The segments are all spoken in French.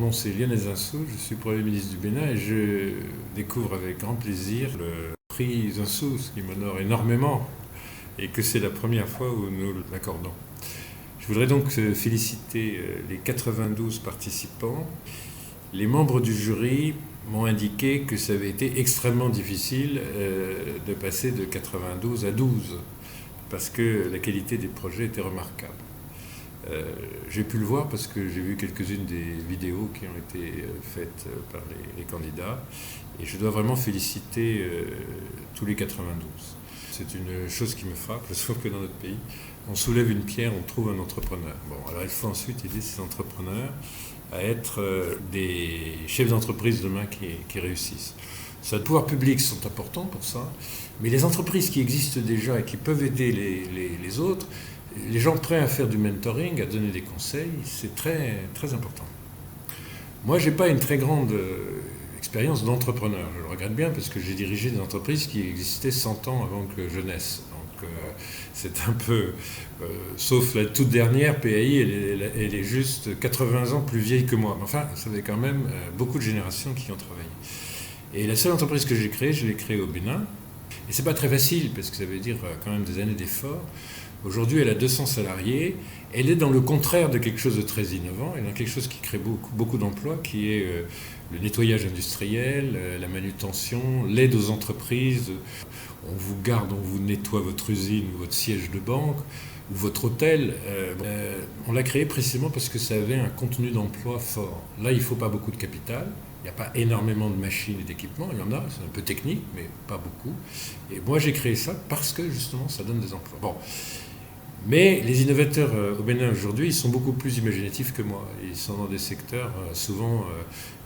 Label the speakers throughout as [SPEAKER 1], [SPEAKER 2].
[SPEAKER 1] nom c'est Lionel Zinsou, je suis Premier ministre du Bénin et je découvre avec grand plaisir le prix Zinsou, ce qui m'honore énormément et que c'est la première fois où nous l'accordons. Je voudrais donc féliciter les 92 participants. Les membres du jury m'ont indiqué que ça avait été extrêmement difficile de passer de 92 à 12 parce que la qualité des projets était remarquable. J'ai pu le voir parce que j'ai vu quelques-unes des vidéos qui ont été faites par les candidats et je dois vraiment féliciter tous les 92. C'est une chose qui me frappe, sauf que dans notre pays, on soulève une pierre, on trouve un entrepreneur. Bon, alors il faut ensuite aider ces entrepreneurs à être des chefs d'entreprise demain qui réussissent. Les pouvoirs publics sont importants pour ça, mais les entreprises qui existent déjà et qui peuvent aider les autres, les gens prêts à faire du mentoring, à donner des conseils, c'est très, très important. Moi, je n'ai pas une très grande expérience d'entrepreneur. Je le regrette bien parce que j'ai dirigé des entreprises qui existaient 100 ans avant que je naisse. Donc, c'est un peu... sauf la toute dernière, PAI, elle est juste 80 ans plus vieille que moi. Mais enfin, ça fait quand même beaucoup de générations qui ont travaillé. Et la seule entreprise que j'ai créée, je l'ai créée au Bénin. Et c'est pas très facile parce que ça veut dire quand même des années d'efforts. Aujourd'hui, elle a 200 salariés. Elle est dans le contraire de quelque chose de très innovant. Elle est dans quelque chose qui crée beaucoup d'emplois, qui est le nettoyage industriel, la manutention, l'aide aux entreprises. On vous garde, on vous nettoie votre usine ou votre siège de banque ou votre hôtel. On l'a créé précisément parce que ça avait un contenu d'emploi fort. Là, il ne faut pas beaucoup de capital. Il n'y a pas énormément de machines et d'équipements. Il y en a, c'est un peu technique, mais pas beaucoup. Et moi, j'ai créé ça parce que, justement, ça donne des emplois. Bon. Mais les innovateurs au Bénin aujourd'hui, ils sont beaucoup plus imaginatifs que moi. Ils sont dans des secteurs souvent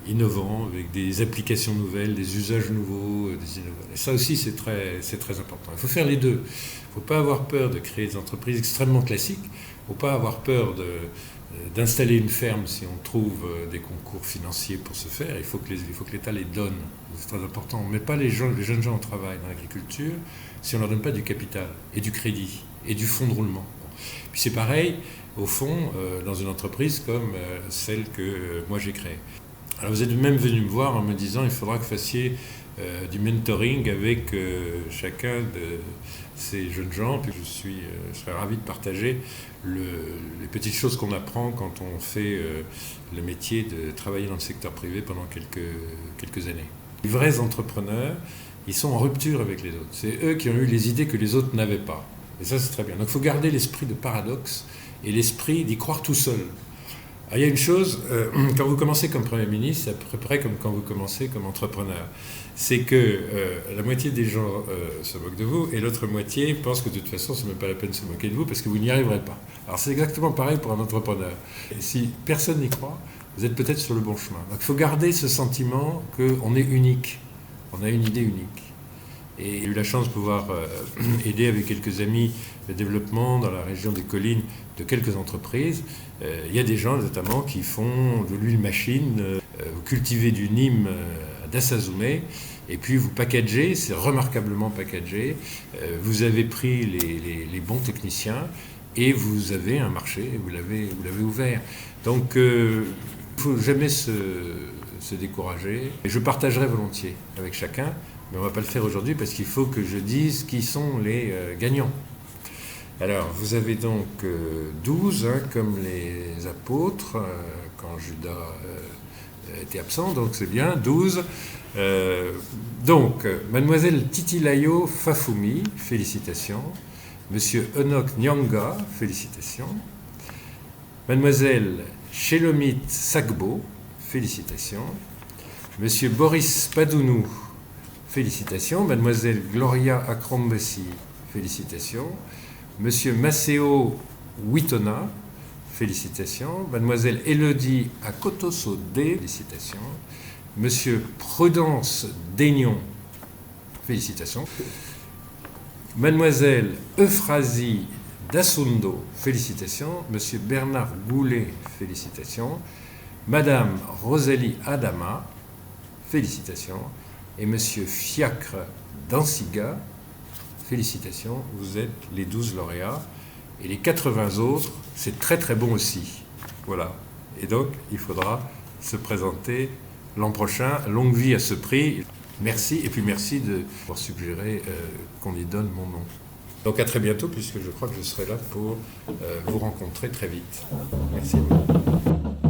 [SPEAKER 1] innovants, avec des applications nouvelles, des usages nouveaux, des innovations. Et ça aussi, c'est très important. Il faut faire les deux. Il ne faut pas avoir peur de créer des entreprises extrêmement classiques. Il ne faut pas avoir peur d'installer une ferme si on trouve des concours financiers pour ce faire. Il faut que l'État les donne. C'est très important. On ne met pas les jeunes gens au travail dans l'agriculture si on ne leur donne pas du capital et du crédit et du fonds de roulement. Puis c'est pareil, au fond, dans une entreprise comme celle que moi j'ai créée. Alors vous êtes même venu me voir en me disant il faudra que vous fassiez du mentoring avec chacun de ces jeunes gens. Puis je serais ravi de partager les petites choses qu'on apprend quand on fait le métier de travailler dans le secteur privé pendant quelques années. Les vrais entrepreneurs, ils sont en rupture avec les autres. C'est eux qui ont eu les idées que les autres n'avaient pas. Et ça, c'est très bien. Donc il faut garder l'esprit de paradoxe et l'esprit d'y croire tout seul. Alors, il y a une chose, quand vous commencez comme Premier ministre, c'est à peu près comme quand vous commencez comme entrepreneur. C'est que la moitié des gens se moquent de vous et l'autre moitié pense que de toute façon, ce n'est même pas la peine de se moquer de vous parce que vous n'y arriverez pas. Alors c'est exactement pareil pour un entrepreneur. Et si personne n'y croit, vous êtes peut-être sur le bon chemin. Donc il faut garder ce sentiment qu'on est unique. On a une idée unique. Et j'ai eu la chance de pouvoir aider avec quelques amis le développement dans la région des collines de quelques entreprises. Il y a des gens notamment qui font de l'huile machine, vous cultivez du Nîmes à Dassazoumé, et puis vous packagez, c'est remarquablement packagé, vous avez pris les bons techniciens et vous avez un marché, vous l'avez ouvert. Donc il ne faut jamais se décourager. Et je partagerai volontiers avec chacun. Mais on ne va pas le faire aujourd'hui parce qu'il faut que je dise qui sont les gagnants. Alors, vous avez donc 12, comme les apôtres, quand Judas était absent, donc c'est bien, 12. Donc, mademoiselle Titilayo Fafumi, félicitations. Monsieur Enoch Nyanga, félicitations. Mademoiselle Shelomit Sagbo, félicitations. Monsieur Boris Padounou, félicitations. Mademoiselle Gloria Akrombesi, félicitations. Monsieur Maceo Witona, félicitations. Mademoiselle Elodie Akotosodé, félicitations. Monsieur Prudence Daignon, félicitations. Mademoiselle Euphrasie Dassundo, félicitations. Monsieur Bernard Goulet, félicitations. Madame Rosalie Adama, félicitations. Et Monsieur Fiacre Dansiga, félicitations, vous êtes les 12 lauréats. Et les 80 autres, c'est très très bon aussi. Voilà. Et donc, il faudra se présenter l'an prochain. Longue vie à ce prix. Merci, et puis merci d'avoir suggéré qu'on y donne mon nom. Donc à très bientôt, puisque je crois que je serai là pour vous rencontrer très vite. Merci beaucoup.